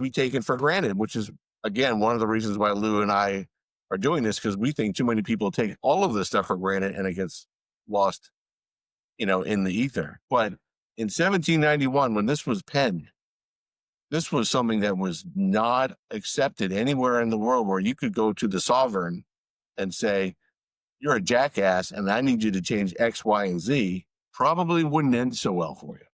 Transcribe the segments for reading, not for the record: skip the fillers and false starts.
we take it for granted, which is, again, one of the reasons why Lou and I are doing this, because we think too many people take all of this stuff for granted and it gets lost, in the ether. But in 1791, when this was penned, this was something that was not accepted anywhere in the world, where you could go to the sovereign and say, you're a jackass and I need you to change X, Y, and Z. Probably wouldn't end so well for you.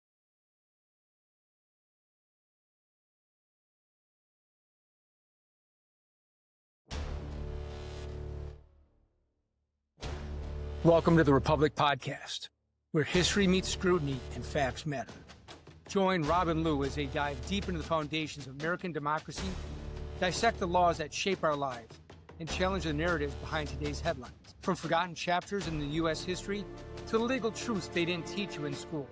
Welcome to the Republic Podcast, where history meets scrutiny and facts matter. Join Rob and Lou as they dive deep into the foundations of American democracy, dissect the laws that shape our lives, and challenge the narratives behind today's headlines. From forgotten chapters in the U.S. history to the legal truths they didn't teach you in school.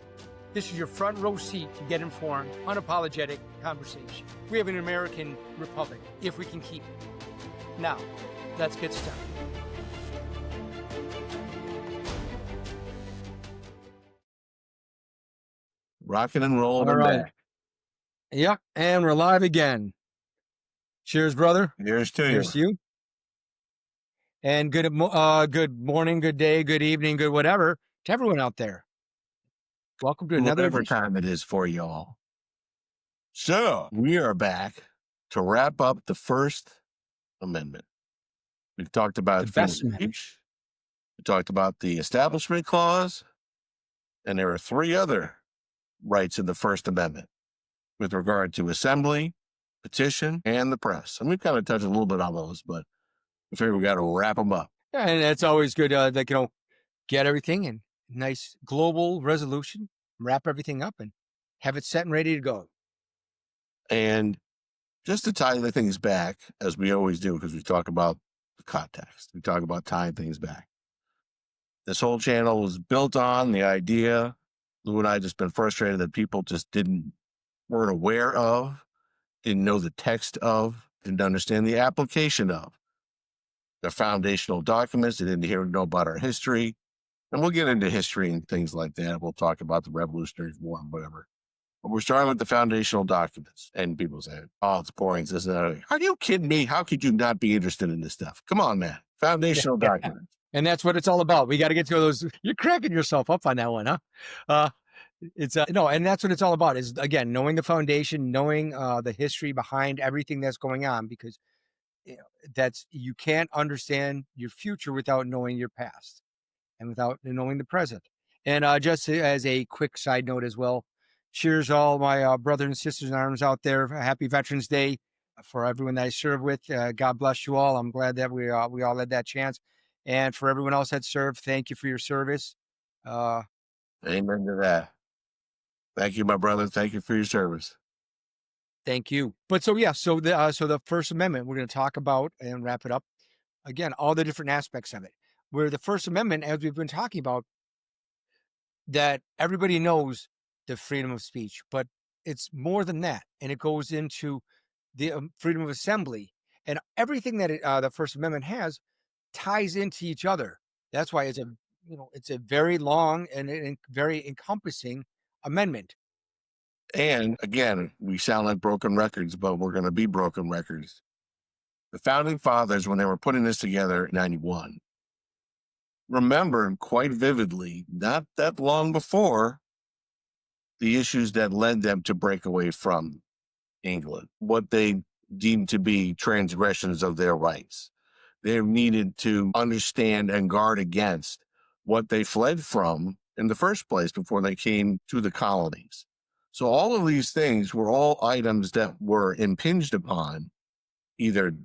This is your front row seat to get informed, unapologetic conversation. We have an American republic, if we can keep it. Now, let's get started. Rocking and rolling. All right. Yep, and we're live again. Cheers, brother. Cheers to Cheers to you. And good morning, good day, good evening, good whatever to everyone out there. Welcome to another Whatever time it is for y'all. So we are back to wrap up the First Amendment. We've talked about freedom of speech. We talked about the Establishment Clause, and there are three other rights in the First Amendment with regard to assembly, petition, and the press. And we've kind of touched a little bit on those, but I figure we got to wrap them up. Yeah, and it's always good to get everything in nice global resolution, wrap everything up, and have it set and ready to go. And just to tie the things back, as we always do, because we talk about the context, we talk about tying things back. This whole channel was built on the idea. Lou and I just been frustrated that people just weren't aware of, didn't know the text of, didn't understand the application of the foundational documents. They didn't know about our history. And we'll get into history and things like that. We'll talk about the Revolutionary War and whatever. But we're starting with the foundational documents. And people say, oh, it's boring. This and that. Are you kidding me? How could you not be interested in this stuff? Come on, man. Foundational documents. And that's what it's all about. We got to get to those. You're cracking yourself up on that one, huh? And that's what it's all about is, again, knowing the foundation, knowing the history behind everything that's going on, because you can't understand your future without knowing your past and without knowing the present. And just as a quick side note as well, cheers all my brothers and sisters in arms out there. Happy Veterans Day for everyone that I serve with. God bless you all. I'm glad that we all had that chance. And for everyone else that served, thank you for your service. Amen to that. Thank you, my brother. Thank you for your service. Thank you. But so the First Amendment, we're going to talk about and wrap it up. Again, all the different aspects of it. Where the First Amendment, as we've been talking about, that everybody knows the freedom of speech, but it's more than that. And it goes into the freedom of assembly, and everything that the First Amendment has ties into each other. That's why it's a very long and very encompassing amendment. And again, we sound like broken records, but we're going to be broken records. The founding fathers, when they were putting this together in 91, remembered quite vividly, not that long before, the issues that led them to break away from England, what they deemed to be transgressions of their rights. They needed to understand and guard against what they fled from in the first place before they came to the colonies. So all of these things were all items that were impinged upon either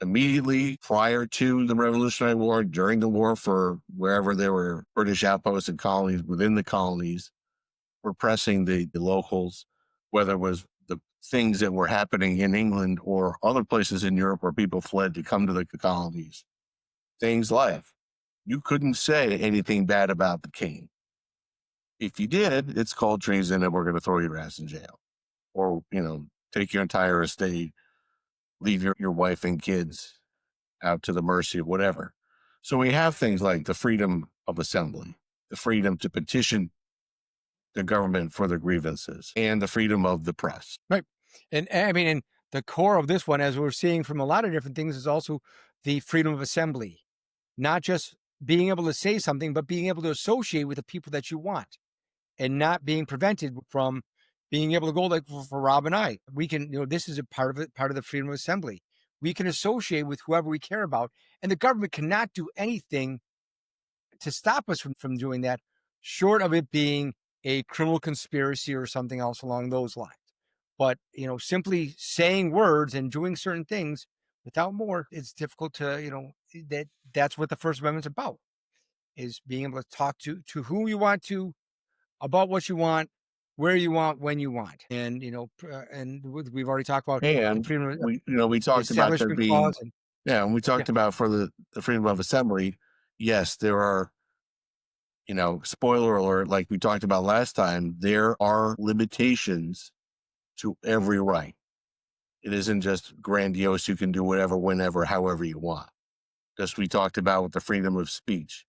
immediately prior to the Revolutionary War, during the war, for wherever there were British outposts and colonies within the colonies, repressing the locals, whether it was the things that were happening in England or other places in Europe where people fled to come to the colonies. Things like, you couldn't say anything bad about the king. If you did, it's called treason and we're going to throw your ass in jail. Or, take your entire estate, leave your wife and kids out to the mercy of whatever. So we have things like the freedom of assembly, the freedom to petition the government for their grievances, and the freedom of the press. Right. And I mean, and the core of this one, as we're seeing from a lot of different things, is also the freedom of assembly, not just being able to say something, but being able to associate with the people that you want and not being prevented from being able to go like for Rob and I. We can, this is a part of it, part of the freedom of assembly. We can associate with whoever we care about, and the government cannot do anything to stop us from doing that, short of it being a criminal conspiracy or something else along those lines. But simply saying words and doing certain things without more, it's difficult to, that's what the First Amendment's about, is being able to talk to who you want to, about what you want, where you want, when you want. And we've already talked about the And freedom of we the talked about there Establishment Clause. being, And yeah, and we yeah, talked about for the freedom of assembly. Yes, there are, spoiler alert, like we talked about last time, there are limitations to every right. It isn't just grandiose. You can do whatever, whenever, however you want. Just we talked about with the freedom of speech,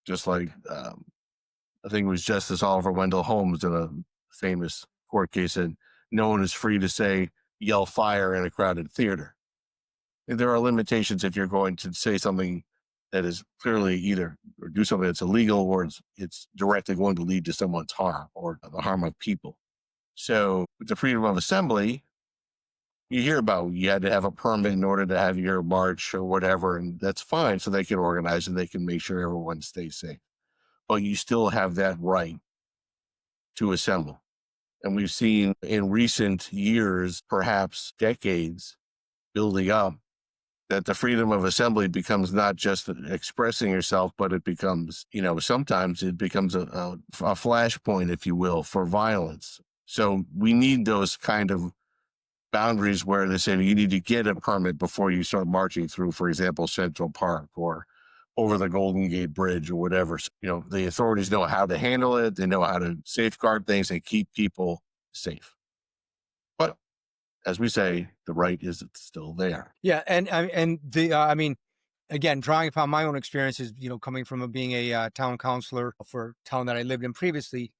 just like I think it was Justice Oliver Wendell Holmes in a famous court case said, no one is free to say, yell fire in a crowded theater. And there are limitations if you're going to say something that is clearly either or do something that's illegal or it's directly going to lead to someone's harm or the harm of people. So with the freedom of assembly, you hear about you had to have a permit in order to have your march or whatever, and that's fine. So they can organize and they can make sure everyone stays safe. But you still have that right to assemble. And we've seen in recent years, perhaps decades, building up, that the freedom of assembly becomes not just expressing yourself, but it becomes, sometimes it becomes a flashpoint, if you will, for violence. So we need those kind of boundaries where they say you need to get a permit before you start marching through, for example, Central Park or over the Golden Gate Bridge or whatever. So, the authorities know how to handle it. They know how to safeguard things and keep people safe. But as we say, the right is still there. yeah, and the I mean, again, drawing upon my own experiences, coming from being a town councilor for a town that I lived in previously,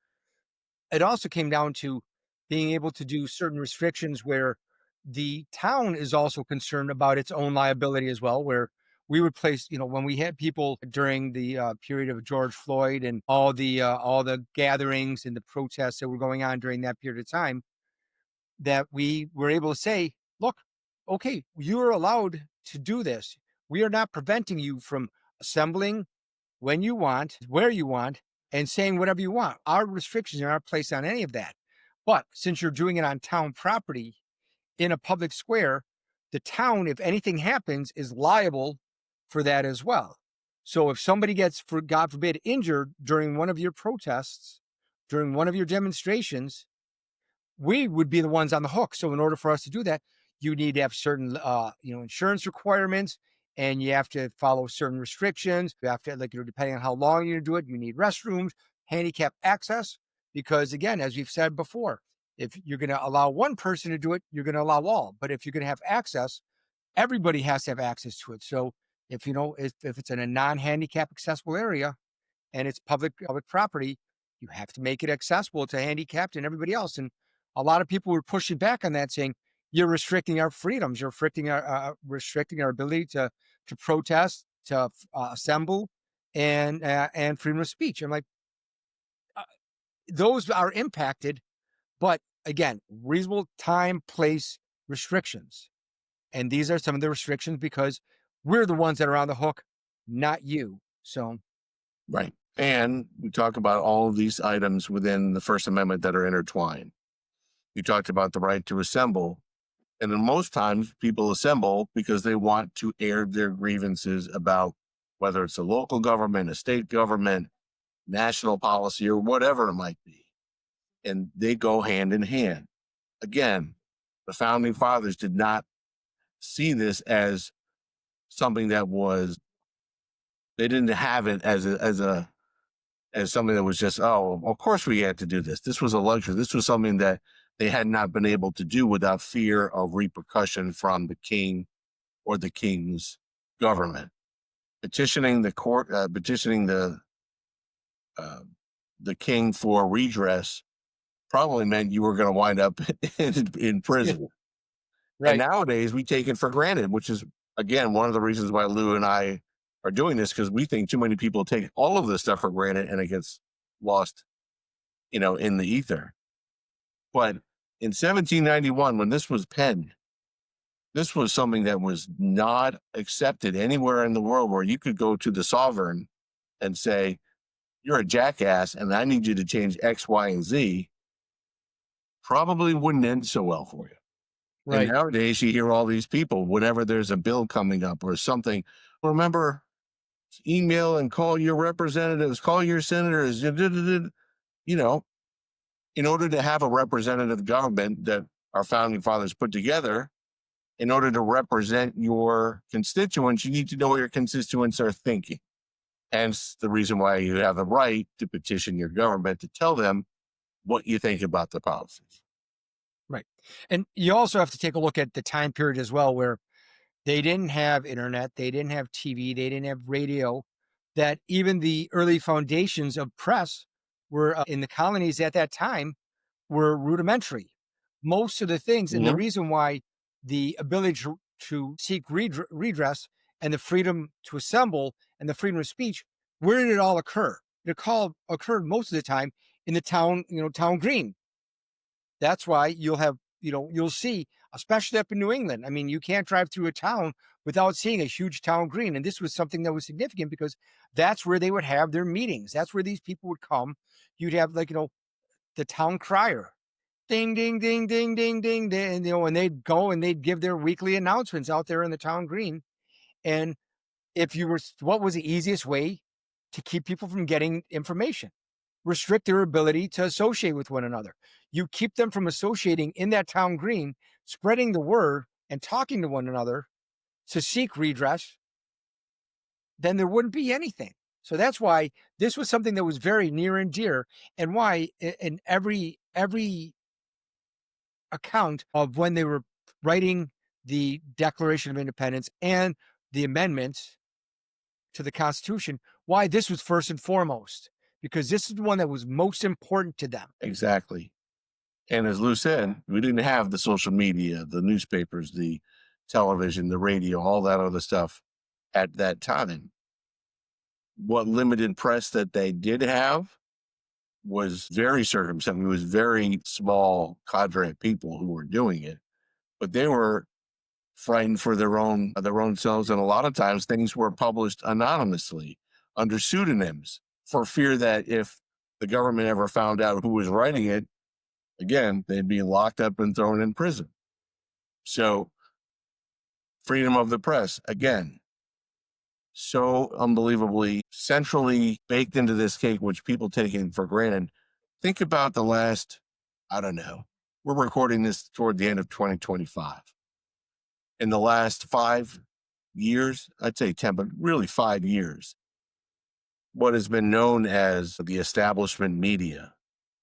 it also came down to being able to do certain restrictions where the town is also concerned about its own liability as well, where we would place, when we had people during the period of George Floyd and all the gatherings and the protests that were going on during that period of time, that we were able to say, look, okay, you're allowed to do this. We are not preventing you from assembling when you want, where you want, and saying whatever you want. Our restrictions are not placed on any of that. But since you're doing it on town property in a public square, the town, if anything happens, is liable for that as well. So if somebody gets, for God forbid, injured during one of your protests, during one of your demonstrations, we would be the ones on the hook. So in order for us to do that, you need to have certain, insurance requirements, and you have to follow certain restrictions. You have to, depending on how long you're going to do it, you need restrooms, handicap access, because again, as we've said before, if you're going to allow one person to do it, you're going to allow all. But if you're going to have access, everybody has to have access to it. So if it's in a non-handicap accessible area, and it's public property, you have to make it accessible to handicapped and everybody else. And a lot of people were pushing back on that, saying you're restricting our freedoms, you're restricting our ability to protest, to assemble, and freedom of speech. I'm like, those are impacted, but again, reasonable time, place restrictions. And these are some of the restrictions because we're the ones that are on the hook, not you. So, Right. And we talk about all of these items within the First Amendment that are intertwined. You talked about the right to assemble. And then most times people assemble because they want to air their grievances about whether it's a local government, a state government, national policy, or whatever it might be. And they go hand in hand. Again, the founding fathers did not see this as something that was, they didn't have it as something that was just, oh, of course we had to do this. This was a luxury. This was something that they had not been able to do without fear of repercussion from the king or the king's government. Petitioning the court, petitioning the king for redress probably meant you were going to wind up in Yeah. prison. And Right. nowadays we take it for granted, which is, again, one of the reasons why Lou and I are doing this, because we think too many people take all of this stuff for granted and it gets lost, in the ether. But in 1791, when this was penned, this was something that was not accepted anywhere in the world, where you could go to the sovereign and say, you're a jackass and I need you to change X, Y, and Z. Probably wouldn't end so well for you. And Right. nowadays you hear all these people, whenever there's a bill coming up or something, remember, email and call your representatives, call your senators, in order to have a representative government that our founding fathers put together. In order to represent your constituents, you need to know what your constituents are thinking. Hence the reason why you have the right to petition your government to tell them what you think about the policies. Right. And you also have to take a look at the time period as well, where they didn't have internet, they didn't have TV, they didn't have radio, that even the early foundations of press were in the colonies at that time were rudimentary. Most of the things, and the Mhm. reason why the ability to seek redress and the freedom to assemble and the freedom of speech, where did it all occur? Occurred most of the time in the town, town green. That's why you'll see, especially up in New England. I mean, you can't drive through a town without seeing a huge town green. And this was something that was significant because that's where they would have their meetings. That's where these people would come. You'd have the town crier. Ding, ding, ding, ding, ding, ding, ding. And they'd go and they'd give their weekly announcements out there in the town green. And what was the easiest way to keep people from getting information? Restrict their ability to associate with one another. You keep them from associating in that town green, spreading the word and talking to one another to seek redress, then there wouldn't be anything. So that's why this was something that was very near and dear, and why in every account of when they were writing the Declaration of Independence and the amendments to the Constitution, why this was first and foremost, because this is the one that was most important to them. Exactly. And as Lou said, we didn't have the social media, the newspapers, the television, the radio, all that other stuff at that time. What limited press that they did have was very circumscribed. It was very small cadre of people who were doing it, but they were frightened for their own selves. And a lot of times things were published anonymously under pseudonyms, for fear that if the government ever found out who was writing it, again, they'd be locked up and thrown in prison. So freedom of the press, again, so unbelievably centrally baked into this cake, which people take it for granted. Think about the last, I don't know, we're recording this toward the end of 2025. In the last 5 years, I'd say 10, but really 5 years, what has been known as the establishment media,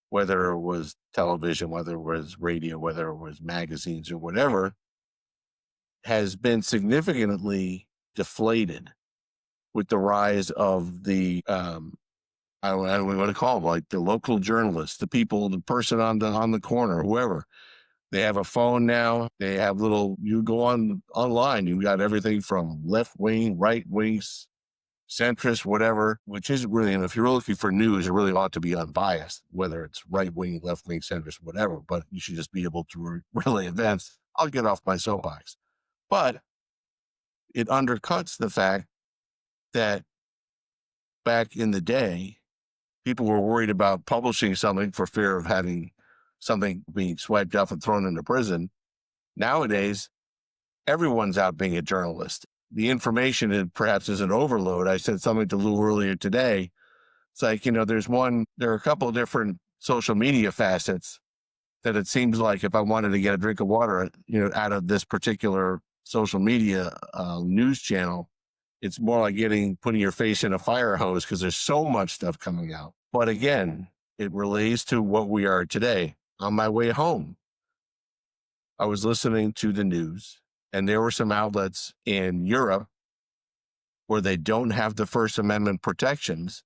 whether it was television, whether it was radio, whether it was magazines or whatever, has been significantly deflated with the rise of the I don't know what to call them, like the local journalists, the people, the person on the corner, whoever. They have a phone now. They have you go online, you got everything from left wing, right wing, centrist, whatever, which isn't really, and if you're looking for news, it really ought to be unbiased, whether it's right wing, left wing, centrist, whatever, but you should just be able to relay events. I'll get off my soapbox. But it undercuts the fact that back in the day, people were worried about publishing something for fear of having something being swiped off and thrown into prison. Nowadays, everyone's out being a journalist. The information perhaps is an overload. I said something to Lou earlier today. It's like, there are a couple of different social media facets that it seems like if I wanted to get a drink of water, out of this particular social media news channel, it's more like putting your face in a fire hose because there's so much stuff coming out. But again, it relates to what we are today. On my way home, I was listening to the news, and there were some outlets in Europe where they don't have the First Amendment protections,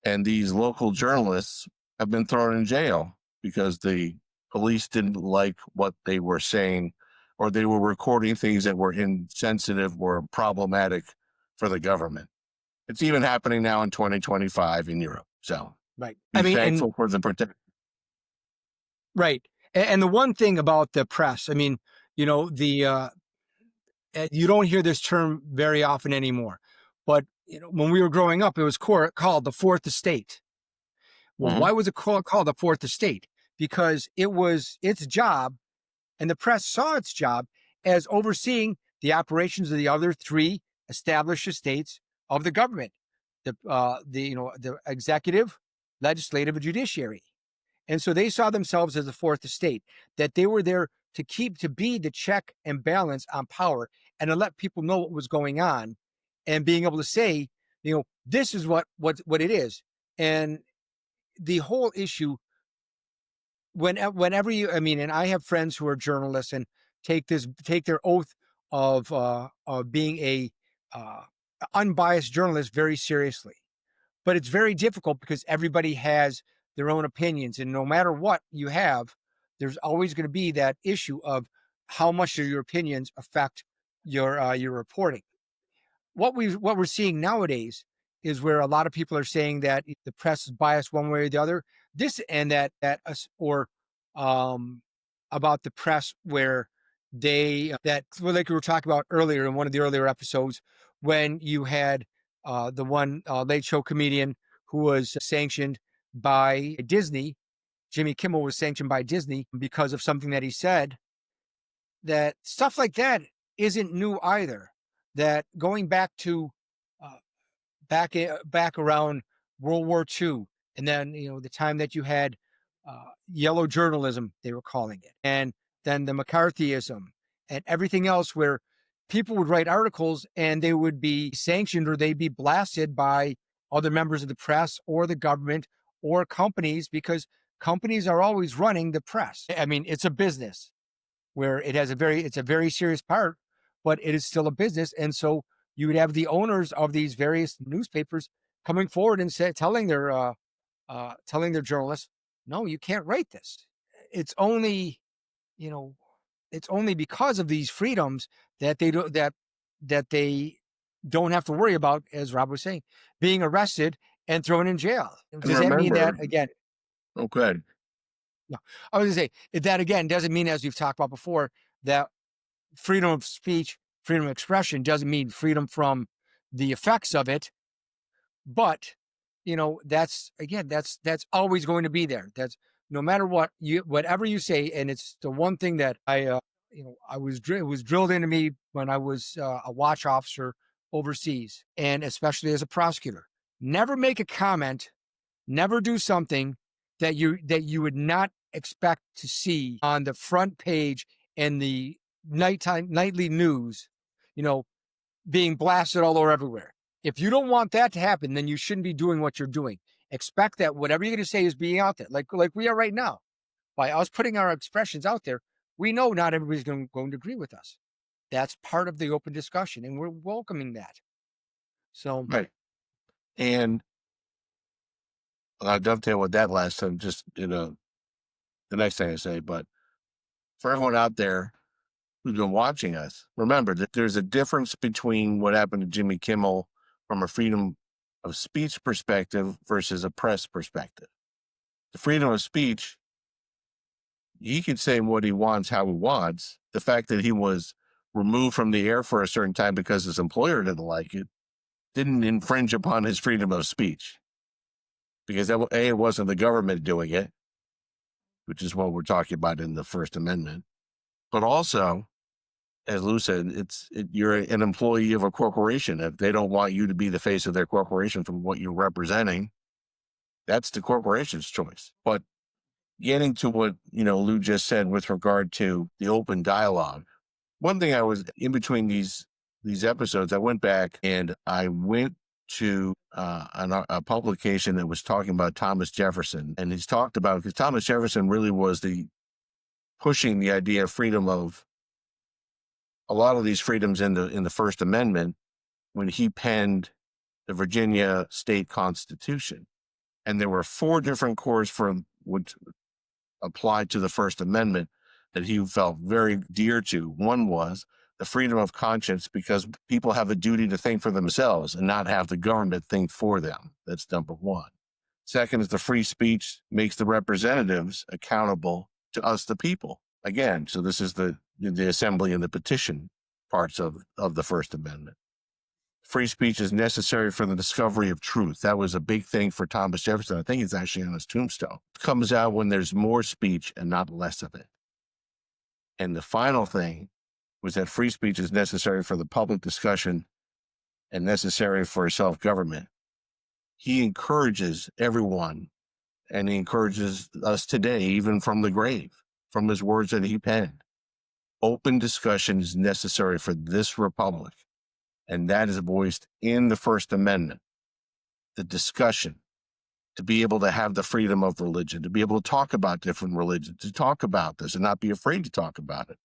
and these local journalists have been thrown in jail because the police didn't like what they were saying, or they were recording things that were insensitive or problematic for the government. It's even happening now in 2025 in Europe. So Right. be I mean, and thankful for the protection. right. And the one thing about the press, I mean, you don't hear this term very often anymore, but when we were growing up, it was called the fourth estate. Well, Mhm. why was it called the fourth estate? Because it was its job, and the press saw its job as overseeing the operations of the other three established estates of the government, the executive, legislative, and judiciary. And so they saw themselves as the fourth estate, that they were there to be the check and balance on power and to let people know what was going on and being able to say, this is what it is. And the whole issue, whenever and I have friends who are journalists and take their oath of being a uh, unbiased journalist very seriously. But it's very difficult because everybody has their own opinions, and no matter what you have, there's always going to be that issue of how much do your opinions affect your reporting. What we're seeing nowadays is where a lot of people are saying that the press is biased one way or the other. This and that us or about the press where like we were talking about earlier in one of the earlier episodes when you had the one late show comedian who was sanctioned by Disney. Jimmy Kimmel was sanctioned by Disney because of something that he said. That stuff like that isn't new either. That going back to uh, back around World War II, and then the time that you had yellow journalism, they were calling it, and then the McCarthyism and everything else, where people would write articles and they would be sanctioned or they'd be blasted by other members of the press or the government or companies because companies are always running the press. I mean, it's a business where it's a very serious part, but it is still a business. And so you would have the owners of these various newspapers coming forward and telling their journalists, no, you can't write this. It's only, you know, it's only because of these freedoms that they don't have to worry about, as Rob was saying, being arrested and thrown in jail. And Does that mean that remember, again? okay, No, I was going to say that again doesn't mean, as we've talked about before, that freedom of speech, freedom of expression doesn't mean freedom from the effects of it. But that's always going to be there. That's no matter whatever you say, and it's the one thing that it was drilled into me when I was a watch officer overseas, and especially as a prosecutor. Never make a comment, never do something that you would not expect to see on the front page in the nightly news, you know, being blasted all over everywhere. If you don't want that to happen, then you shouldn't be doing what you're doing. Expect that whatever you're going to say is being out there, like we are right now. By us putting our expressions out there, we know not everybody's going to agree with us. That's part of the open discussion, and we're welcoming that. So, right. And I'll dovetail with that last time, just the next thing I say. But for everyone out there who's been watching us, remember that there's a difference between what happened to Jimmy Kimmel from a freedom of speech perspective versus a press perspective. The freedom of speech, he can say what he wants, how he wants. The fact that he was removed from the air for a certain time because his employer didn't like it didn't infringe upon his freedom of speech, because it wasn't the government doing it, which is what we're talking about in the First Amendment. But also, as Lou said, you're an employee of a corporation. If they don't want you to be the face of their corporation from what you're representing, that's the corporation's choice. But getting to what Lou just said with regard to the open dialogue, one thing I was in between these episodes, I went back and I went to a publication that was talking about Thomas Jefferson, and he's talked about, because Thomas Jefferson really was pushing the idea of freedom of a lot of these freedoms in the First Amendment when he penned the Virginia State Constitution. And there were 4 different cores from which applied to the First Amendment that he felt very dear to. One was the freedom of conscience, because people have a duty to think for themselves and not have the government think for them. That's number one. Second is the free speech makes the representatives accountable to us, the people. Again, so this is the assembly and the petition parts of the First Amendment. Free speech is necessary for the discovery of truth. That was a big thing for Thomas Jefferson. I think it's actually on his tombstone. It comes out when there's more speech and not less of it. And the final thing was that free speech is necessary for the public discussion and necessary for self-government. He encourages everyone, and he encourages us today, even from the grave, from his words that he penned. Open discussion is necessary for this republic, and that is voiced in the First Amendment. The discussion, to be able to have the freedom of religion, to be able to talk about different religions, to talk about this and not be afraid to talk about it,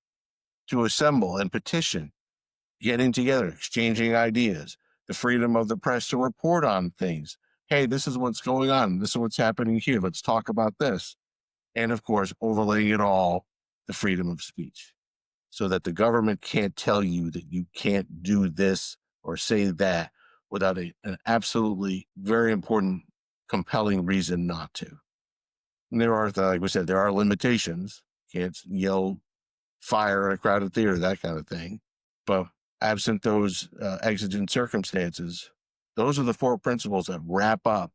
to assemble and petition, getting together, exchanging ideas, the freedom of the press to report on things. Hey, this is what's going on. This is what's happening here. Let's talk about this. And of course, overlaying it all, the freedom of speech, so that the government can't tell you that you can't do this or say that without an absolutely very important, compelling reason not to. And there are, like we said, there are limitations. Can't yell fire in a crowded theater, that kind of thing. But absent those exigent circumstances, those are the four principles that wrap up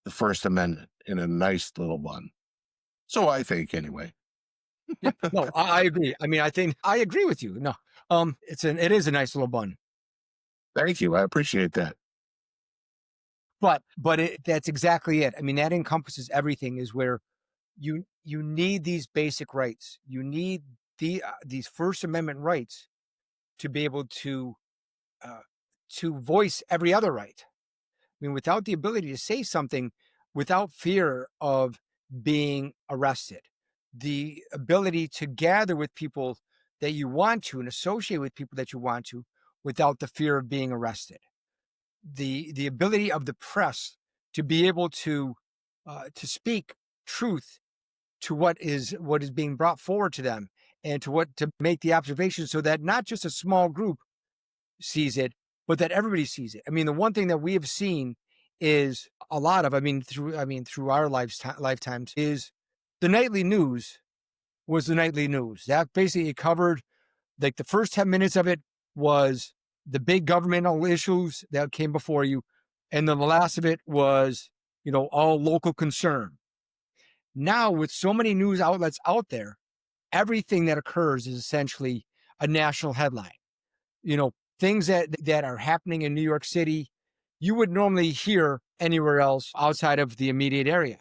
the First Amendment in a nice little bun. So I think, anyway. No, I agree. I mean, I think I agree with you. No, it is a nice little bun. Thank you. I appreciate that. But that's exactly it. I mean, that encompasses everything. Is where you need these basic rights. You need these First Amendment rights to be able to voice every other right. I mean, without the ability to say something without fear of being arrested, the ability to gather with people that you want to and associate with people that you want to without the fear of being arrested, the ability of the press to be able to speak truth to what is being brought forward to them, and to make the observation so that not just a small group sees it, but that everybody sees it. I mean, the one thing that we have seen is a lot of, through our lifetimes, is the nightly news was the nightly news. That basically covered, like, the first 10 minutes of it was the big governmental issues that came before you. And then the last of it was, all local concern. Now, with so many news outlets out there, everything that occurs is essentially a national headline. Things that are happening in New York City, you would normally hear anywhere else outside of the immediate area.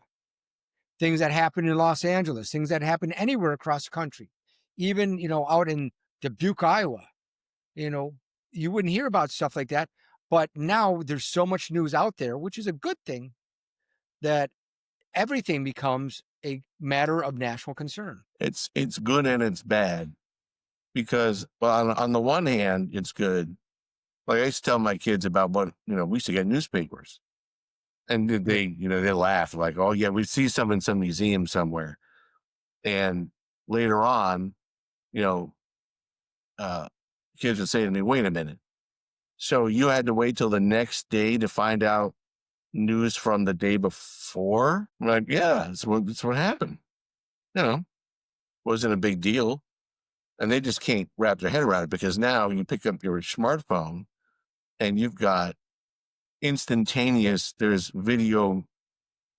Things that happen in Los Angeles, things that happen anywhere across the country, even, out in Dubuque, Iowa, you wouldn't hear about stuff like that. But now there's so much news out there, which is a good thing, that everything becomes a matter of national concern. It's good and it's bad, because, well, on the one hand, it's good. Like, I used to tell my kids about what, we used to get newspapers, and they laugh like, oh yeah, we see some in some museum somewhere. And later on, kids would say to me, wait a minute. So you had to wait till the next day to find out news from the day before? I'm like, yeah, that's what happened. Wasn't a big deal. And they just can't wrap their head around it, because now you pick up your smartphone and you've got instantaneous, there's video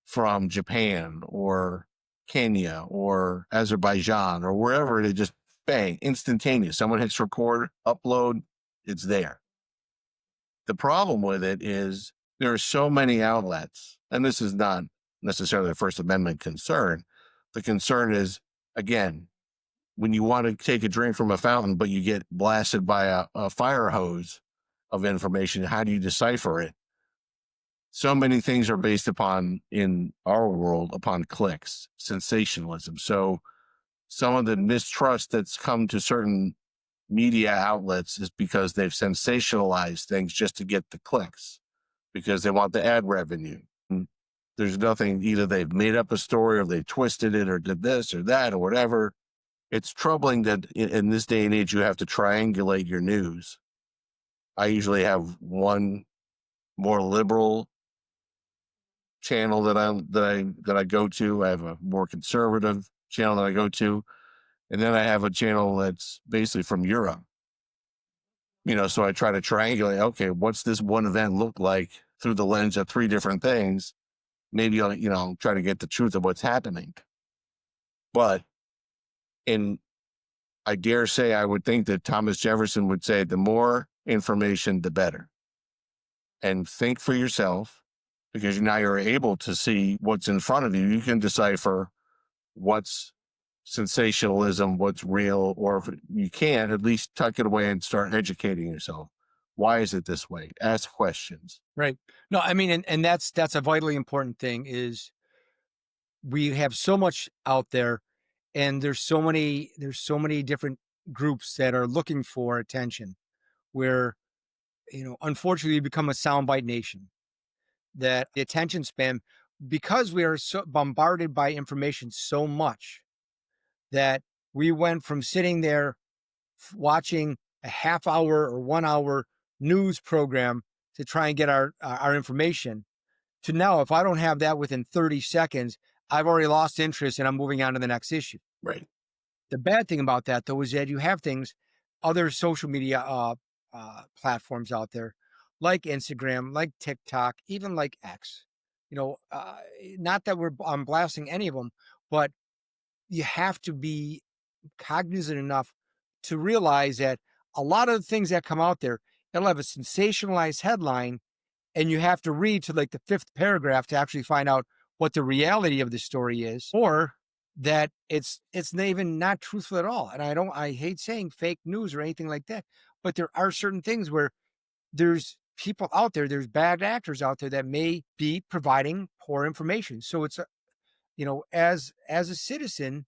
from Japan or Kenya or Azerbaijan or wherever, it just bang, instantaneous. Someone hits record, upload, it's there. The problem with it is there are so many outlets, and this is not necessarily a First Amendment concern. The concern is, again, when you want to take a drink from a fountain, but you get blasted by a fire hose of information, how do you decipher it? So many things are based upon, in our world, upon clicks, sensationalism. So some of the mistrust that's come to certain media outlets is because they've sensationalized things just to get the clicks, because they want the ad revenue. There's nothing, either they've made up a story or they twisted it or did this or that or whatever. It's troubling that in this day and age, you have to triangulate your news. I usually have one more liberal channel that I go to. I have a more conservative channel that I go to, and then I have a channel that's basically from Europe. So I try to triangulate. Okay, what's this one event look like through the lens of three different things? Maybe I'll try to get the truth of what's happening. But I dare say, I would think that Thomas Jefferson would say, the more information, the better. And think for yourself, because now you're able to see what's in front of you. You can decipher what's sensationalism, what's real, or if you can't, at least tuck it away and start educating yourself. Why is it this way? Ask questions. Right. No, I mean, and that's a vitally important thing. Is we have so much out there, and there's so many different groups that are looking for attention, where unfortunately we become a soundbite nation. That the attention span, because we are so bombarded by information so much, that we went from sitting there watching a half hour or 1 hour news program to try and get our information, to now, if I don't have that within 30 seconds, I've already lost interest and I'm moving on to the next issue. Right. The bad thing about that, though, is that you have things, other social media platforms out there, like Instagram, like TikTok, even like X. Not that I'm blasting any of them, but you have to be cognizant enough to realize that a lot of the things that come out there, it'll have a sensationalized headline, and you have to read to like the fifth paragraph to actually find out what the reality of the story is, or that it's even not truthful at all. And I hate saying fake news or anything like that, but there are certain things where there's people out there, there's bad actors out there that may be providing poor information. So it's as a citizen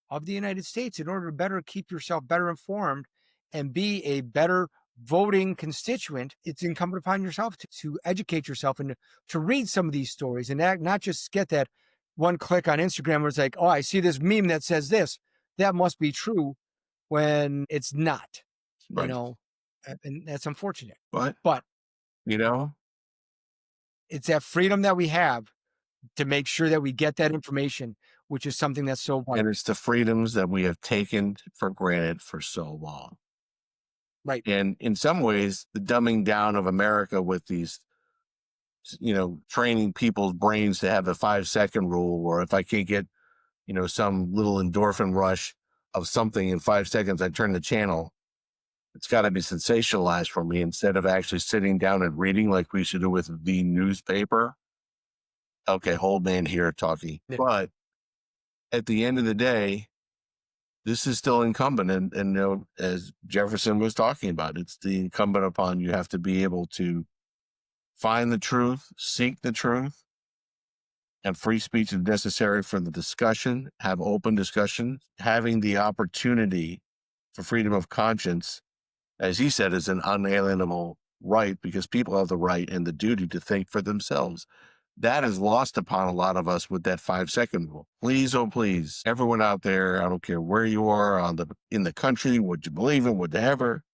of the United States, in order to better keep yourself better informed and be a better voting constituent, it's incumbent upon yourself to educate yourself and to read some of these stories, and not just get that one click on Instagram where it's like, oh, I see this meme that says this, that must be true, when it's not. Right. And that's unfortunate. But But you know, it's that freedom that we have to make sure that we get that information, which is something that's so vital. and it's the freedoms that we have taken for granted for so long. Right. And in some ways, the dumbing down of America with these, training people's brains to have the 5-second rule, or if I can't get, some little endorphin rush of something in 5 seconds, I turn the channel. It's got to be sensationalized for me instead of actually sitting down and reading like we should do with the newspaper. Okay, hold man here talking. Yeah. But at the end of the day, this is still incumbent. And as Jefferson was talking about, it's the incumbent upon you have to be able to find the truth, seek the truth, and free speech is necessary for the discussion, have open discussion, having the opportunity for freedom of conscience, as he said, is an unalienable right, because people have the right and the duty to think for themselves. That is lost upon a lot of us with that 5-second rule. Please, oh please, everyone out there, I don't care where you are in the country, what you believe in, whatever,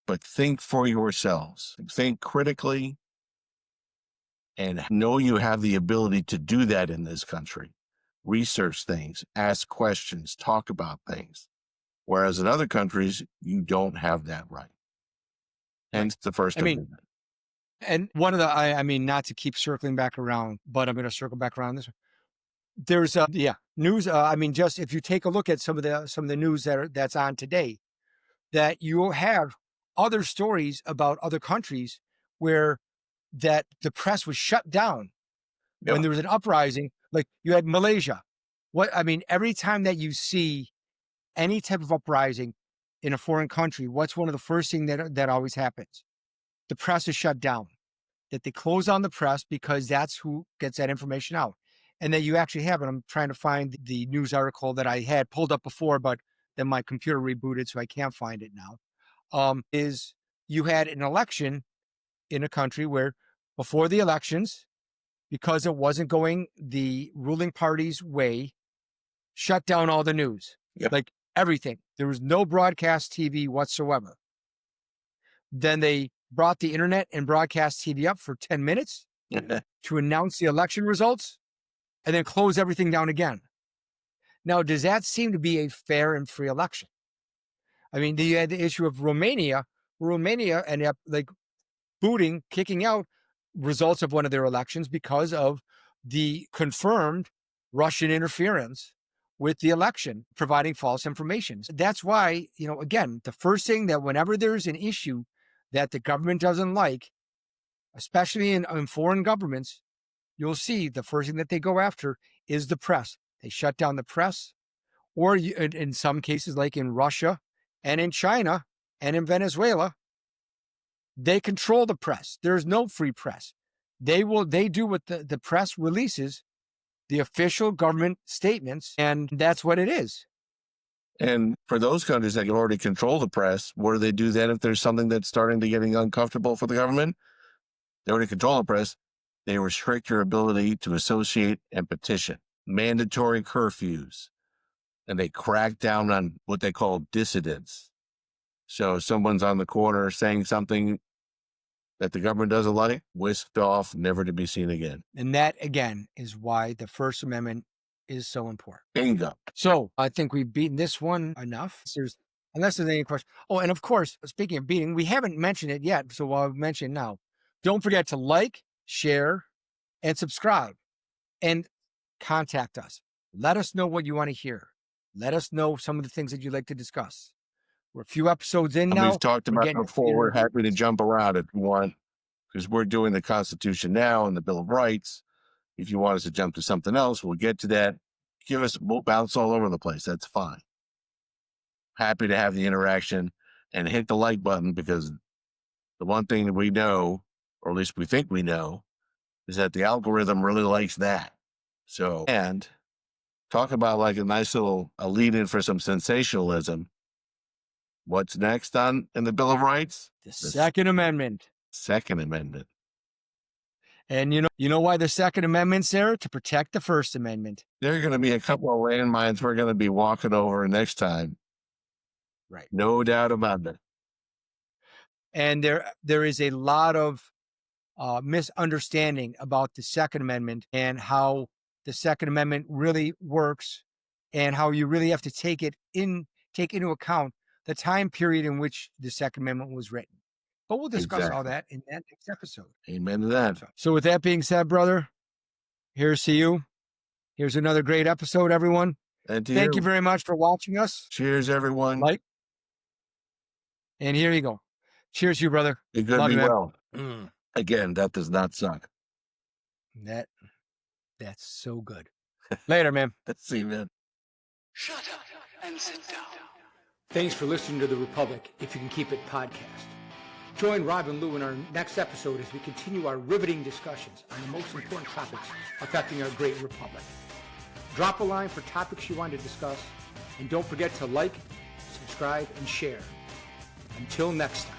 but think for yourselves. Think critically, and know you have the ability to do that in this country. Research things, ask questions, talk about things. Whereas in other countries, you don't have that right. Hence the First Amendment. And one of the, I mean, not to keep circling back around, but I'm going to circle back around this one. There's news. I mean, just if you take a look at some of the news that's on today, that you have other stories about other countries where that the press was shut down when there was an uprising. Like you had Malaysia. Every time that you see any type of uprising in a foreign country, what's one of the first things that always happens? The press is shut down. That they close on the press because that's who gets that information out. And that you actually have it. I'm trying to find the news article that I had pulled up before, but then my computer rebooted, so I can't find it now. Is you had an election in a country where before the elections, because it wasn't going the ruling party's way, shut down all the news. Yep. Like everything. There was no broadcast TV whatsoever. Then they brought the internet and broadcast TV up for 10 minutes to announce the election results and then close everything down again. Now, does that seem to be a fair and free election? I mean, you had the issue of Romania. Romania ended up like kicking out results of one of their elections because of the confirmed Russian interference with the election, providing false information. That's why, again, the first thing that whenever there's an issue that the government doesn't like, especially in foreign governments, you'll see the first thing that they go after is the press. They shut down the press, or in some cases, like in Russia and in China and in Venezuela, they control the press. There's no free press. They do what the press releases, the official government statements, and that's what it is. And for those countries that can already control the press, what do they do then if there's something that's starting to getting uncomfortable for the government? They already control the press. They restrict your ability to associate and petition, mandatory curfews, and they crack down on what they call dissidents. So if someone's on the corner saying something that the government doesn't like, whisked off, never to be seen again. And that, again, is why the First Amendment is so important. Bingo. So I think we've beaten this one enough. Unless there's any question. Oh, and of course, speaking of beating, we haven't mentioned it yet, so I'll mention it now. Don't forget to like, share, and subscribe, and contact us. Let us know what you want to hear. Let us know some of the things that you'd like to discuss. We're a few episodes in now. We've talked about it before. We're happy to jump around if you want, because we're doing the Constitution now and the Bill of Rights. If you want us to jump to something else, we'll get to that. We'll bounce all over the place. That's fine. Happy to have the interaction, and hit the like button, because the one thing that we know, or at least we think we know, is that the algorithm really likes that. So, and talk about like a nice little lead in for some sensationalism. What's next in the Bill of Rights? The Second Amendment. Second Amendment. And you know why the Second Amendment's there? To protect the First Amendment. There are going to be a couple of landmines we're going to be walking over next time. Right. No doubt about it. And there is a lot of misunderstanding about the Second Amendment and how the Second Amendment really works, and how you really have to take into account the time period in which the Second Amendment was written. But we'll discuss all that in that next episode. Amen to that. So with that being said, brother, here's to you. Here's another great episode, everyone. And thank you very much for watching us. Cheers, everyone. And here you go. Cheers, you brother. Be good, be well. Again, that does not suck. That's so good. Later, man. See you, man. Shut up and sit down. Thanks for listening to The Republic, If You Can Keep It podcast. Join Rob and Lou in our next episode as we continue our riveting discussions on the most important topics affecting our great republic. Drop a line for topics you want to discuss, and don't forget to like, subscribe, and share. Until next time.